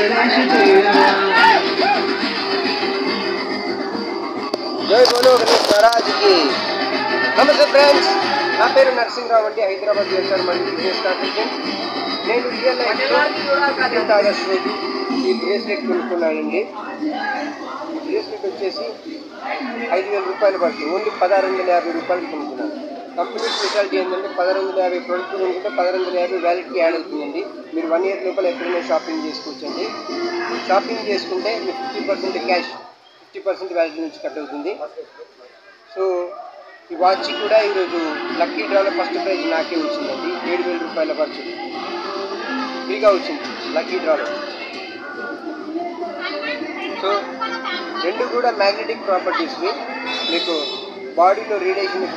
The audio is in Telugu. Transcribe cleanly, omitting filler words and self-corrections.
జై బోలో గణేష్ మహారాజ్కి. నమస్తే ఫ్రెండ్స్, నా పేరు నరసింహరావు అండి. హైదరాబాద్ చేశాను మన బిజినెస్ కాంపిటీషన్. నేను రియల్ లైఫ్లో 15th ఆగస్ట్ రోజు ఈ బ్రేస్లెట్ కొనుక్కున్నానండి. బ్రేస్లెట్ వచ్చేసి 5,000 రూపాయలు పడుతుంది. ఓన్లీ 1,650 రూపాయలు కొనుక్కున్నాను. కంపెనీ స్పెషాలిటీ ఏంటంటే 1,650 ప్రొడక్ట్ కొనుక్కుంటే 1,650 వ్యాలిడ్కి యాడ్ అవుతుందండి. మీరు 1 ఇయర్ లోపల ఎప్పుడైనా షాపింగ్ చేసుకోవచ్చండి. షాపింగ్ చేసుకుంటే మీకు 50% క్యాష్, 50% వ్యాలిటీ నుంచి కట్ అవుతుంది. సో ఈ వాచ్ కూడా ఈరోజు లక్కీ డ్రాలో ఫస్ట్ ప్రైజ్ నాకే వచ్చిందండి. 7,000 రూపాయల ఖర్చు ఫ్రీగా వచ్చింది లక్కీ డ్రాలో. సో రెండు కూడా మ్యాగ్నెటిక్ ప్రాపర్టీస్వి. మీకు బాడీలో రేడియేషన్